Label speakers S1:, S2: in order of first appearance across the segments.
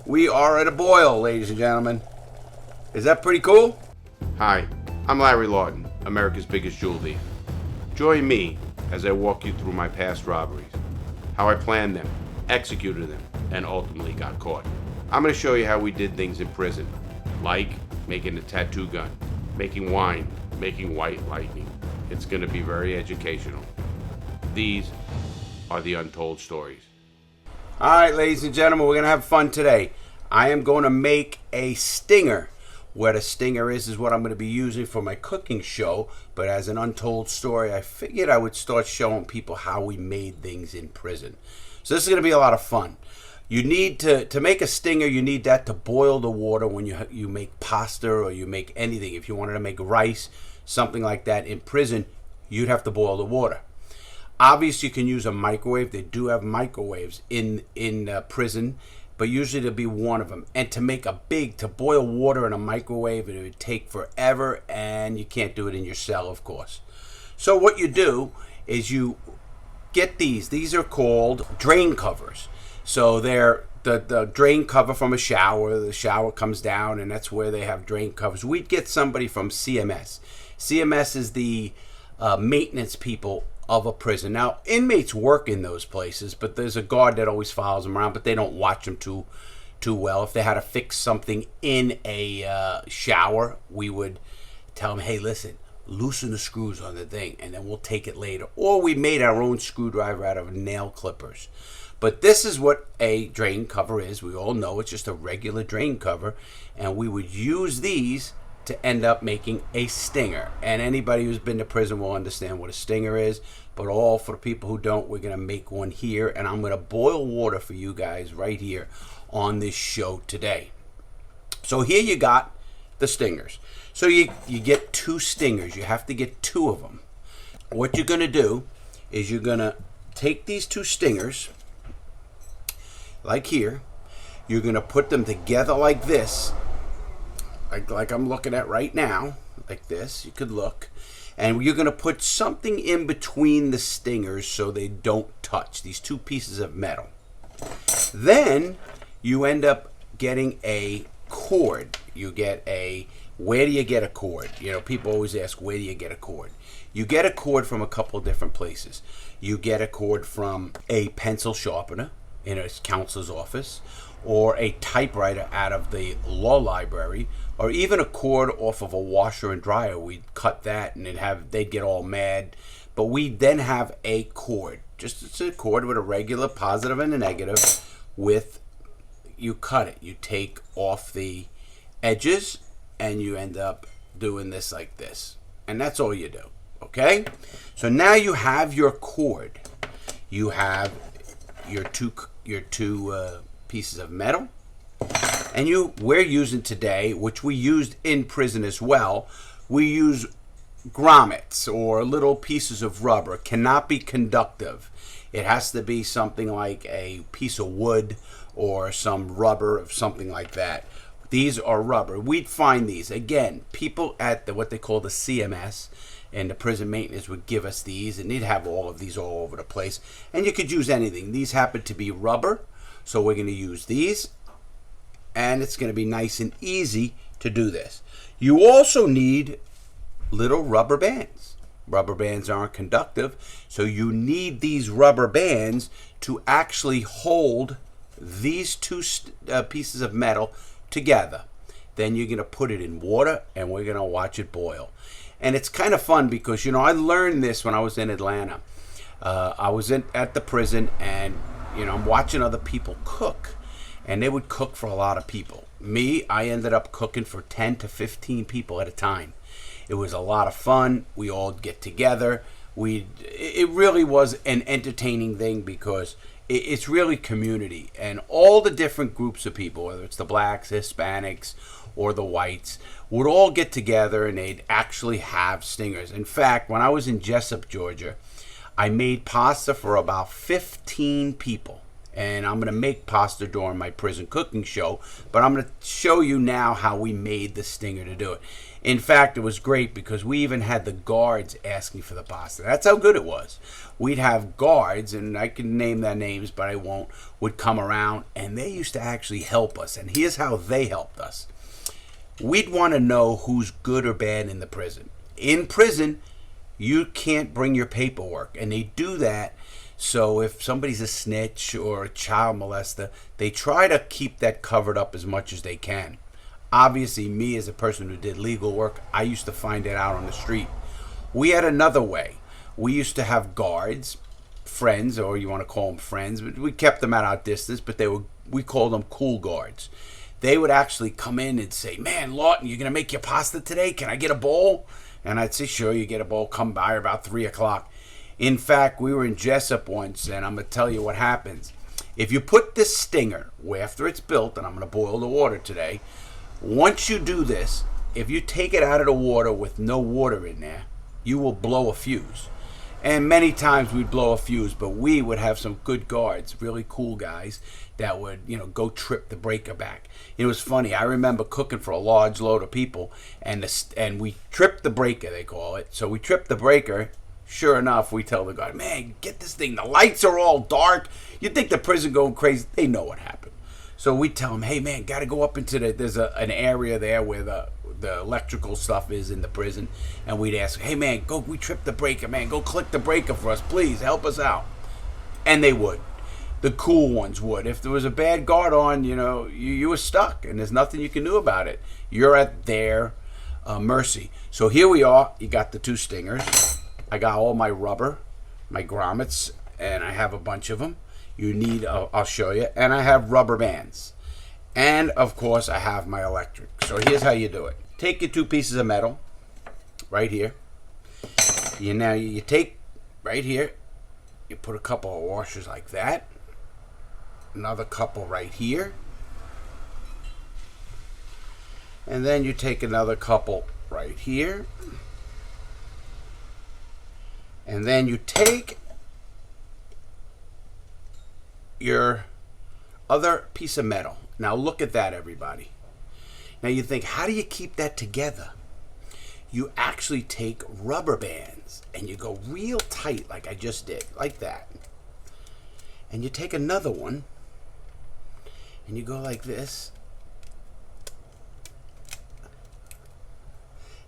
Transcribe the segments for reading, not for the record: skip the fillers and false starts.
S1: We are at a boil, ladies and gentlemen. Is that pretty cool?
S2: Hi, I'm Larry Lawton, America's biggest jewel thief. Join me as I walk you through my past robberies, how I planned them, executed them, and ultimately got caught. I'm going to show you how we did things in prison, like making a tattoo gun, making wine, making white lightning. It's going to be very educational. These are the untold stories.
S1: All right, ladies and gentlemen, we're going to have fun today. I am going to make a stinger. What a stinger is what I'm going to be using for my cooking show. But as an untold story, I figured I would start showing people how we made things in prison. So this is going to be a lot of fun. You need to make a stinger, you need that to boil the water when you make pasta or you make anything. If you wanted to make rice, something like that in prison, you'd have to boil the water. Obviously, you can use a microwave. They do have microwaves in prison, but usually there'll be one of them. And to boil water in a microwave, it would take forever, and you can't do it in your cell, of course. So what you do is you get these. These are called drain covers. So they're the drain cover from a shower. The shower comes down, and that's where they have drain covers. We'd get somebody from CMS. CMS is the maintenance people of a prison. Now, inmates work in those places, but there's a guard that always follows them around, but they don't watch them too well. If they had to fix something in a shower, we would tell them, hey, listen, loosen the screws on the thing, and then we'll take it later. Or we made our own screwdriver out of nail clippers. But this is what a drain cover is. We all know it's just a regular drain cover, and we would use these to end up making a stinger. And anybody who's been to prison will understand what a stinger is, but all for the people who don't, we're gonna make one here, and I'm gonna boil water for you guys right here on this show today. So here you got the stingers. So you get 2 stingers. You have to get 2 of them. What you're gonna do is you're gonna take these 2 stingers, like here, you're gonna put them together like this, like I'm looking at right now, like this. You could look, and you're going to put something in between the stingers so they don't touch, these 2 pieces of metal. Then you end up getting a cord. Where do you get a cord? You know, people always ask, where do you get a cord? You get a cord from a couple different places. You get a cord from a pencil sharpener in a counselor's office, or a typewriter out of the law library, or even a cord off of a washer and dryer. We'd cut that, and they'd get all mad. But we then have a cord, just a cord with a regular positive and a negative. You cut it, you take off the edges, and you end up doing this like this, and that's all you do. Okay, so now you have your cord. You have your two pieces of metal, and we're using today, which we used in prison as well, we use grommets or little pieces of rubber. It cannot be conductive. It has to be something like a piece of wood or some rubber or something like that. These are rubber. We'd find these. Again, people at what they call the CMS and the prison maintenance would give us these, and they'd have all of these all over the place. And you could use anything. These happen to be rubber, so we're going to use these, and it's going to be nice and easy to do this. You also need little rubber bands. Rubber bands aren't conductive, so you need these rubber bands to actually hold these 2 pieces of metal together. Then you're going to put it in water, and we're going to watch it boil. And it's kind of fun because, I learned this when I was in Atlanta. I was at the prison, and, I'm watching other people cook, and they would cook for a lot of people. Me, I ended up cooking for 10 to 15 people at a time. It was a lot of fun. We all get together. It really was an entertaining thing because it's really community, and all the different groups of people, whether it's the blacks, Hispanics, or the whites, would all get together, and they'd actually have stingers. In fact, when I was in Jessup, Georgia, I made pasta for about 15 people, and I'm going to make pasta during my prison cooking show, but I'm going to show you now how we made the stinger to do it. In fact, it was great because we even had the guards asking for the pasta. That's how good it was. We'd have guards, and I can name their names, but I won't, would come around, and they used to actually help us. And here's how they helped us. We'd want to know who's good or bad in the prison. In prison, you can't bring your paperwork, and they do that so if somebody's a snitch or a child molester, they try to keep that covered up as much as they can. Obviously, me as a person who did legal work, I used to find it out on the street. We had another way. We used to have guards, friends, or you want to call them friends, but we kept them at our distance, but we called them cool guards. They would actually come in and say, "Man, Lawton, you're going to make your pasta today? Can I get a bowl?" And I'd say, "Sure, you get a bowl. Come by about 3 o'clock. In fact, we were in Jessup once, and I'm going to tell you what happens. If you put this stinger, after it's built, and I'm going to boil the water today, once you do this, if you take it out of the water with no water in there, you will blow a fuse. And many times we'd blow a fuse, but we would have some good guards, really cool guys, that would, go trip the breaker back. It was funny. I remember cooking for a large load of people, and we tripped the breaker, they call it. So we tripped the breaker. Sure enough, we tell the guard, "Man, get this thing. The lights are all dark. You think the prison going crazy?" They know what happened. So we tell them, "Hey, man, got to go up into there's an area there where the electrical stuff is in the prison." And we'd ask, "Hey, man, we tripped the breaker, man. Go click the breaker for us, please. Help us out." And they would. The cool ones would. If there was a bad guard on, you were stuck, and there's nothing you can do about it. You're at their mercy. So here we are. You got the 2 stingers. I got all my rubber, my grommets, and I have a bunch of them. You need, I'll show you. And I have rubber bands. And, of course, I have my electric. So here's how you do it. Take your 2 pieces of metal right here. You take right here, you put a couple of washers like that. Another couple right here. And then you take another couple right here. And then you take your other piece of metal. Now look at that, everybody. Now you think, how do you keep that together? You actually take rubber bands and you go real tight like I just did, like that. And you take another one and you go like this.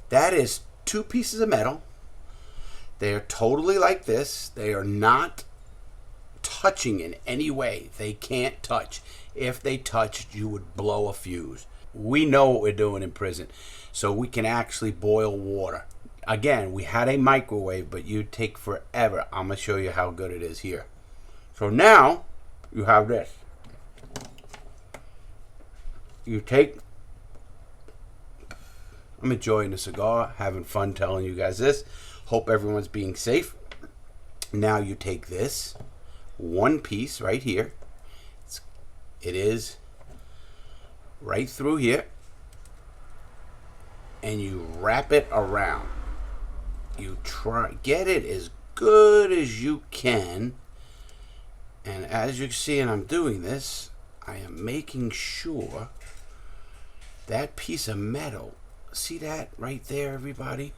S1: That is 2 pieces of metal. They are totally like this. They are not touching in any way. They can't touch. If they touched, you would blow a fuse. We know what we're doing in prison, so we can actually boil water. Again, we had a microwave, but you'd take forever. I'm going to show you how good it is here. So now, you have this. You take... I'm enjoying the cigar, having fun telling you guys this. Hope everyone's being safe. Now you take this 1 piece right here. It is right through here. And you wrap it around. You get it as good as you can. And as you see, and I'm doing this, I am making sure that piece of metal, see that right there, everybody?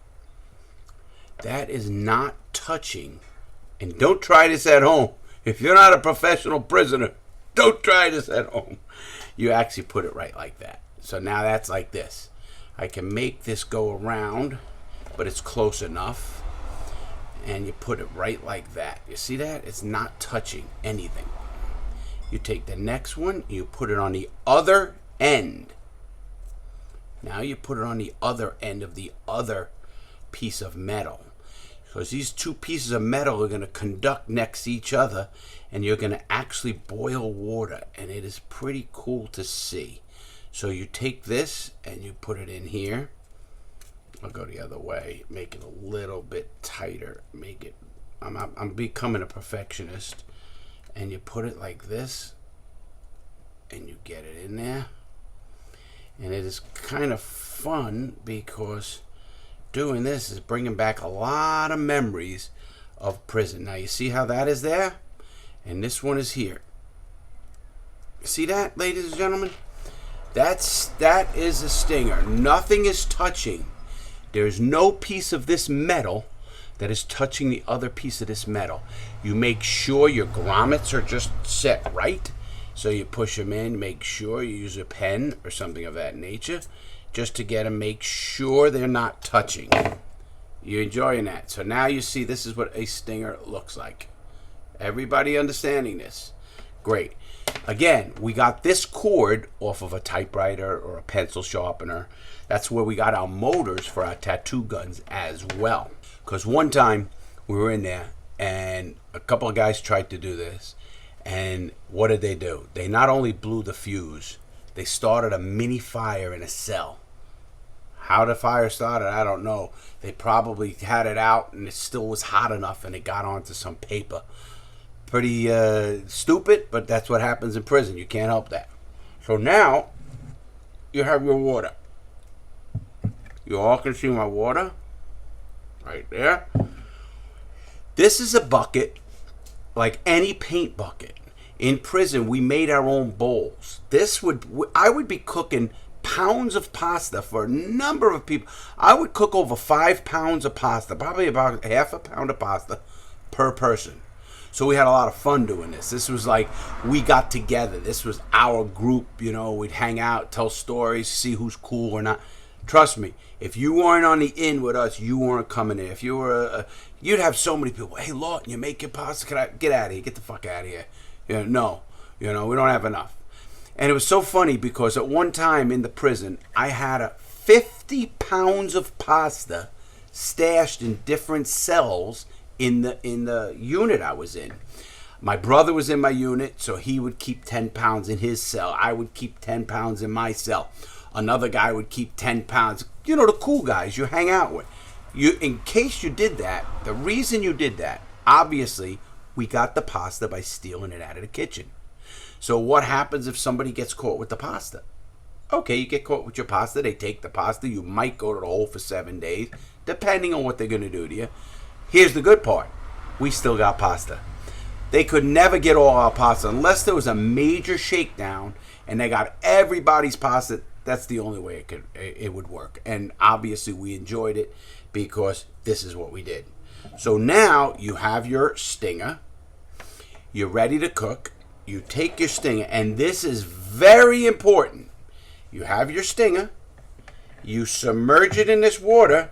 S1: That is not touching. And don't try this at home. If you're not a professional prisoner, don't try this at home. You actually put it right like that. So now that's like this. I can make this go around, but it's close enough. And you put it right like that. You see that? It's not touching anything. You take the next one, you put it on the other end. Now you put it on the other end of the other piece of metal. Because these 2 pieces of metal are going to conduct next to each other, and you're going to actually boil water, and it is pretty cool to see. So you take this and you put it in here. I'll go the other way, make it a little bit tighter, make it, I'm becoming a perfectionist. And you put it like this, and you get it in there. And it is kind of fun because doing this is bringing back a lot of memories of prison. Now you see how that is there? And this one is here. See that, ladies and gentlemen? That is a stinger. Nothing is touching. There's no piece of this metal that is touching the other piece of this metal. You make sure your grommets are just set right. So you push them in, make sure you use a pen or something of that nature just to get them, make sure they're not touching. You're enjoying that. So now you see this is what a stinger looks like. Everybody understanding this? Great. Again, we got this cord off of a typewriter or a pencil sharpener. That's where we got our motors for our tattoo guns as well. Because one time we were in there and a couple of guys tried to do this. And what did they do? They not only blew the fuse, they started a mini fire in a cell. How the fire started, I don't know. They probably had it out and it still was hot enough and it got onto some paper. Pretty stupid, but that's what happens in prison. You can't help that. So now, you have your water. You all can see my water. Right there. This is a bucket like any paint bucket. In prison, we made our own bowls. I would be cooking pounds of pasta for a number of people. I would cook over 5 pounds of pasta, probably about half a pound of pasta per person. So we had a lot of fun doing this. This was like we got together. This was our group, we'd hang out, tell stories, see who's cool or not. Trust me, if you weren't on the in with us, you weren't coming in. If you were, you'd have so many people. Hey, Lawton, you make your pasta? Can I get out of here? Get the fuck out of here. No, we don't have enough. And it was so funny because at one time in the prison, I had 50 pounds of pasta stashed in different cells in the unit I was in. My brother was in my unit, so he would keep 10 pounds in his cell. I would keep 10 pounds in my cell. Another guy would keep 10 pounds. The cool guys you hang out with. In case you did that, the reason you did that, obviously, we got the pasta by stealing it out of the kitchen. So what happens if somebody gets caught with the pasta? Okay, you get caught with your pasta. They take the pasta. You might go to the hole for 7 days, depending on what they're going to do to you. Here's the good part. We still got pasta. They could never get all our pasta unless there was a major shakedown and they got everybody's pasta. That's the only way it would work. And obviously we enjoyed it because this is what we did. So now you have your stinger. You're ready to cook. You take your stinger, and this is very important. You have your stinger. You submerge it in this water.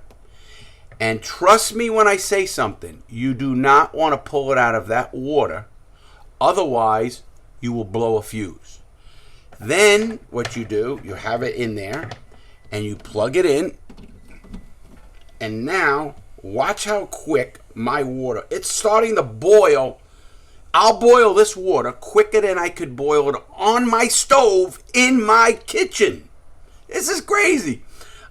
S1: And trust me when I say something, you do not want to pull it out of that water. Otherwise, you will blow a fuse. Then what you do, you have it in there and you plug it in. And now watch how quick my water, it's starting to boil. I'll boil this water quicker than I could boil it on my stove in my kitchen. This is crazy.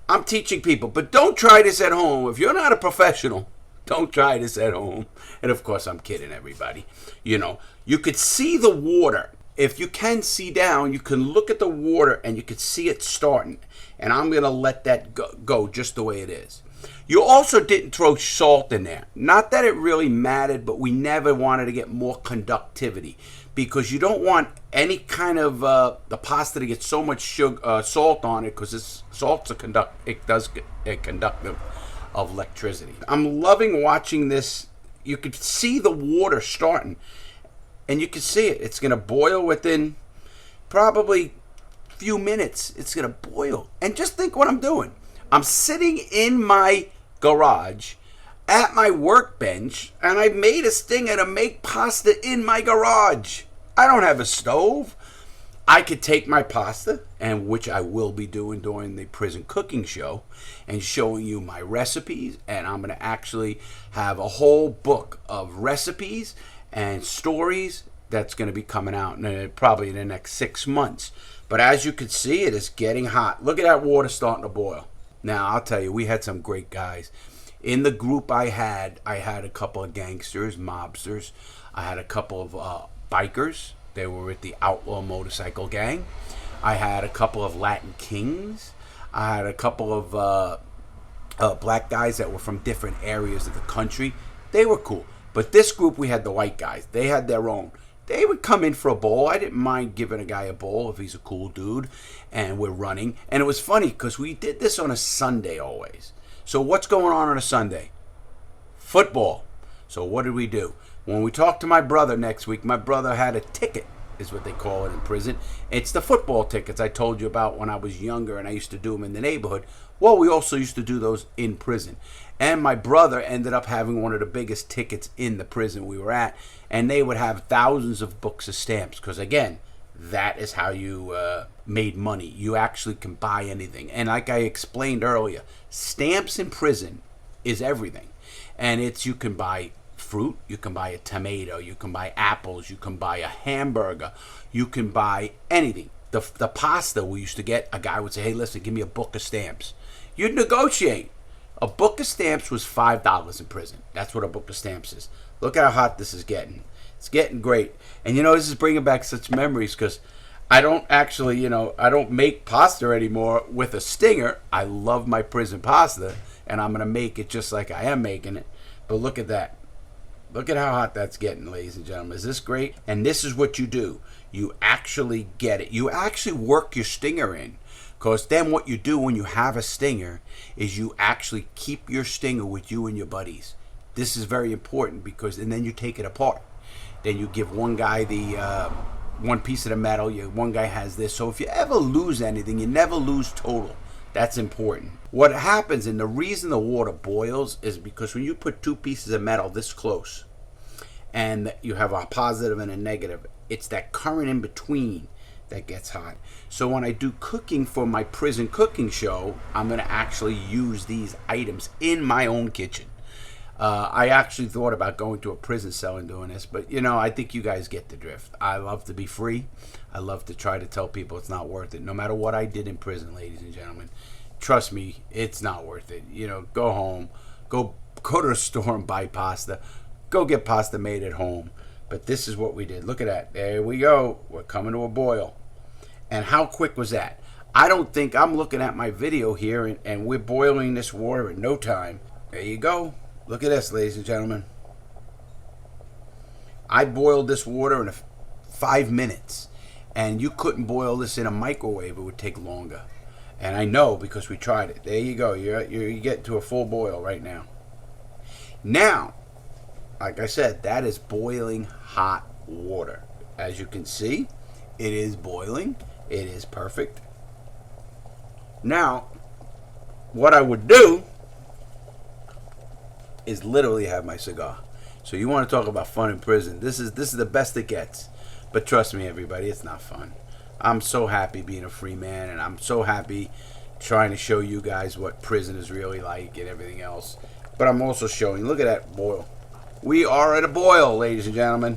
S1: I'm teaching people, but don't try this at home. If you're not a professional, don't try this at home. And of course, I'm kidding everybody. You could see the water. If you can see down, you can look at the water and you can see it starting. And I'm going to let that go just the way it is. You also didn't throw salt in there. Not that it really mattered, but we never wanted to get more conductivity because you don't want any kind of the pasta to get so much salt on it because salt's a conductive of electricity. I'm loving watching this. You could see the water starting, and you can see it. It's going to boil within probably a few minutes. It's going to boil. And just think what I'm doing. I'm sitting in my garage at my workbench, and I made a stinger to make pasta in my garage. I don't have a stove. I could take my pasta, and which I will be doing during the prison cooking show, and showing you my recipes, and I'm going to actually have a whole book of recipes and stories that's going to be coming out probably in the next 6 months. But as you can see, it is getting hot. Look at that water starting to boil. Now, I'll tell you, we had some great guys. In the group I had a couple of gangsters, mobsters. I had a couple of bikers. They were with the outlaw motorcycle gang. I had a couple of Latin kings. I had a couple of black guys that were from different areas of the country. They were cool. But this group, we had the white guys. They had their own. they would come in for a bowl. I didn't mind giving a guy a bowl if he's a cool dude and we're running. And it was funny because we did this on a Sunday always. So what's going on a Sunday? Football. So what did we do? When we talked to my brother next week, my brother had a ticket, is what they call it in prison. It's the football tickets I told you about when I was younger and I used to do them in the neighborhood. Well, we also used to do those in prison. And my brother ended up having one of the biggest tickets in the prison we were at. And they would have thousands of books of stamps because, again, that is how you made money. You actually can buy anything. And like I explained earlier, stamps in prison is everything. And it's, you can buy fruit, you can buy a tomato, you can buy apples, you can buy a hamburger, you can buy anything. The pasta we used to get, a guy would say, hey, listen, give me a book of stamps. You'd negotiate. A book of stamps was $5 in prison. That's what a book of stamps is. Look at how hot this is getting. It's getting great. And you know, this is bringing back such memories because I don't actually, I don't make pasta anymore with a stinger. I love my prison pasta, and I'm going to make it just like I am making it. But look at that. Look at how hot that's getting, ladies and gentlemen. Is this great? And this is what you do. You actually get it. You actually work your stinger in. Because then what you do when you have a stinger is you actually keep your stinger with you and your buddies. This is very important because, and then you take it apart. Then you give one guy the one piece of the metal. One guy has this. So if you ever lose anything, you never lose total. That's important. What happens, and the reason the water boils, is because when you put two pieces of metal this close, and you have a positive and a negative, it's that current in between that gets hot. So when I do cooking for my prison cooking show, I'm going to actually use these items in my own kitchen. I actually thought about going to a prison cell and doing this, but I think you guys get the drift. I love to be free. I love to try to tell people it's not worth it. No matter what I did in prison, ladies and gentlemen, trust me, it's not worth it. Go home, go to the store and buy pasta. Go get pasta made at home. But this is what we did. Look at that. There we go. We're coming to a boil. And how quick was that? I don't think, I'm looking at my video here, and we're boiling this water in no time. There you go. Look at this, ladies and gentlemen. I boiled this water in 5 minutes. And you couldn't boil this in a microwave. It would take longer. And I know because we tried it. There you go. You get to a full boil right now. Now, like I said, that is boiling hot water. As you can see, it is boiling. It is perfect. Now, what I would do is literally have my cigar. So you want to talk about fun in prison. This is the best it gets. But trust me, everybody, it's not fun. I'm so happy being a free man, and I'm so happy trying to show you guys what prison is really like and everything else. But I'm also showing, look at that boil. We are at a boil, ladies and gentlemen.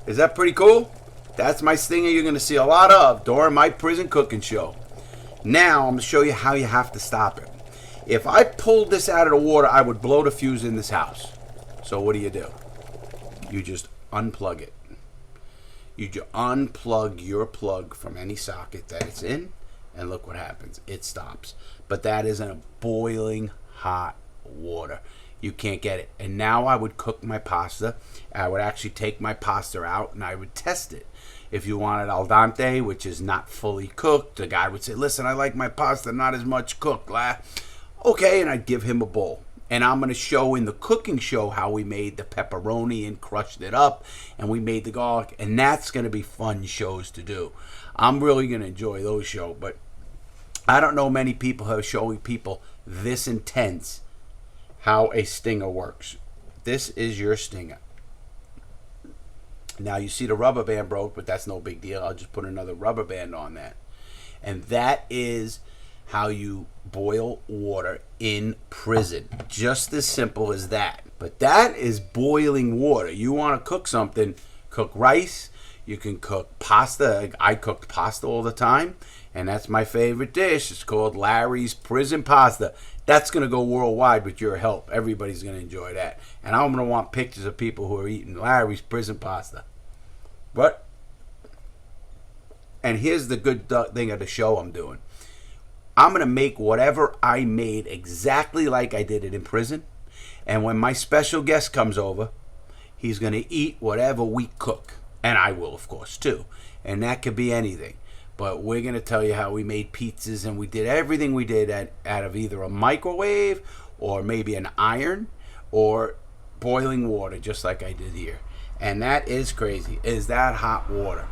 S1: Is that pretty cool? That's my stinger you're going to see a lot of during my prison cooking show. Now, I'm going to show you how you have to stop it. If I pulled this out of the water, I would blow the fuse in this house. So what do? You just unplug it. You just unplug your plug from any socket that it's in, and look what happens. It stops. But that is in a boiling hot water. You can't get it. And now I would cook my pasta. I would actually take my pasta out and I would test it. If you want it al dente, which is not fully cooked, the guy would say, listen, I like my pasta not as much cooked. Okay, and I'd give him a bowl. And I'm going to show in the cooking show how we made the pepperoni and crushed it up. And we made the garlic. And that's going to be fun shows to do. I'm really going to enjoy those shows. But I don't know many people who are showing people this intense how a stinger works. This is your stinger. Now you see the rubber band broke, but that's no big deal. I'll just put another rubber band on that. And that is how you boil water in prison. Just as simple as that. But that is boiling water. You want to cook something, cook rice. You can cook pasta. I cooked pasta all the time. And that's my favorite dish. It's called Larry's Prison Pasta. That's going to go worldwide with your help. Everybody's going to enjoy that. And I'm going to want pictures of people who are eating Larry's Prison Pasta. But, and here's the good thing of the show I'm doing. I'm going to make whatever I made exactly like I did it in prison. And when my special guest comes over, he's going to eat whatever we cook. And I will, of course, too. And that could be anything. But we're going to tell you how we made pizzas, and we did everything we did out of either a microwave or maybe an iron or boiling water, just like I did here. And that is crazy. Is that hot water?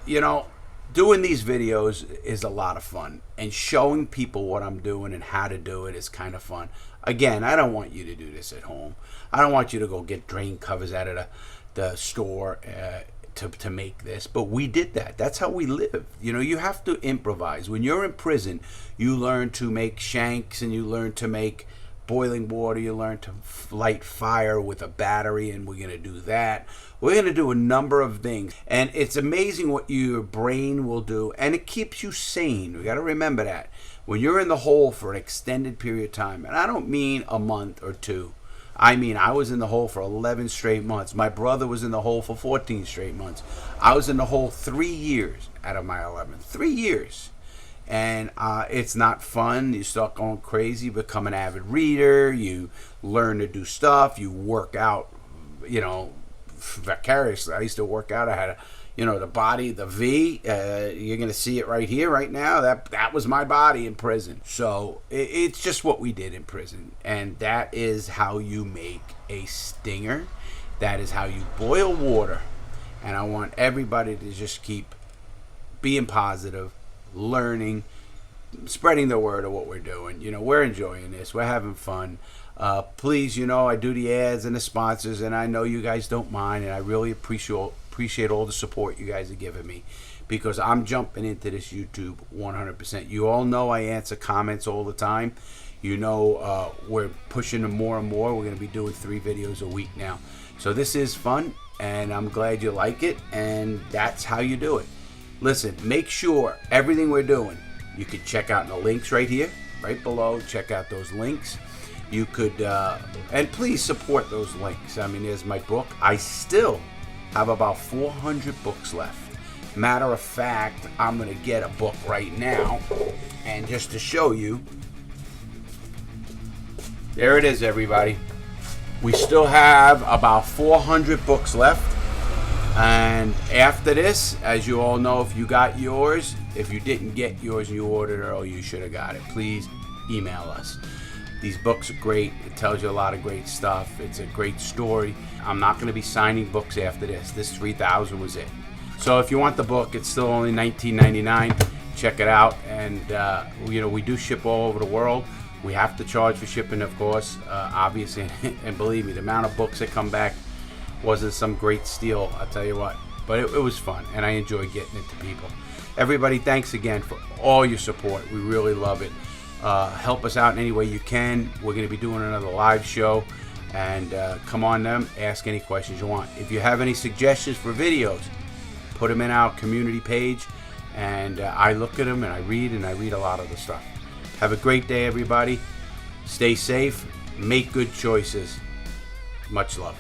S1: You know, doing these videos is a lot of fun, and showing people what I'm doing and how to do it is kind of fun. Again, I don't want you to do this at home. I don't want you to go get drain covers out of the store to make this, but we did that. That's how we live. You know, you have to improvise. When you're in prison, you learn to make shanks, and you learn to make boiling water, you learn to light fire with a battery, and we're going to do that. We're going to do a number of things, and it's amazing what your brain will do, and it keeps you sane. We got to remember that. When you're in the hole for an extended period of time, and I don't mean a month or two, I mean, I was in the hole for 11 straight months. My brother was in the hole for 14 straight months. I was in the hole 3 years out of my 11. 3 years. And it's not fun. You start going crazy, become an avid reader. You learn to do stuff. You work out, you know, vicariously. I used to work out. I had the body, the V. You're going to see it right here, right now. That was my body in prison. So it's just what we did in prison. And that is how you make a stinger. That is how you boil water. And I want everybody to just keep being positive, learning, spreading the word of what we're doing. You know, we're enjoying this. We're having fun. Please, you know, I do the ads and the sponsors, and I know you guys don't mind, and I really appreciate all the support you guys are giving me, because I'm jumping into this YouTube 100%. You all know I answer comments all the time. You know, we're pushing them more and more. We're going to be doing 3 videos a week now. So this is fun, and I'm glad you like it, and that's how you do it. Listen, make sure everything we're doing, you can check out in the links right here, right below. Check out those links. You could, and please support those links. I mean, there's my book. I still have about 400 books left. Matter of fact, I'm going to get a book right now. And just to show you, there it is, everybody. We still have about 400 books left. And after this, as you all know, if you got yours, if you didn't get yours and you ordered it early, you should have got it. Please email us. These books are great. It tells you a lot of great stuff. It's a great story. I'm not going to be signing books after this. This 3,000 was it. So if you want the book, it's still only $19.99. Check it out. And, you know, we do ship all over the world. We have to charge for shipping, of course, obviously. And believe me, the amount of books that come back wasn't some great steal, I'll tell you what. But it was fun, and I enjoy getting it to people. Everybody, thanks again for all your support. We really love it. Help us out in any way you can. We're going to be doing another live show. And come on them, ask any questions you want. If you have any suggestions for videos, put them in our community page. And I look at them, and I read a lot of the stuff. Have a great day, everybody. Stay safe. Make good choices. Much love.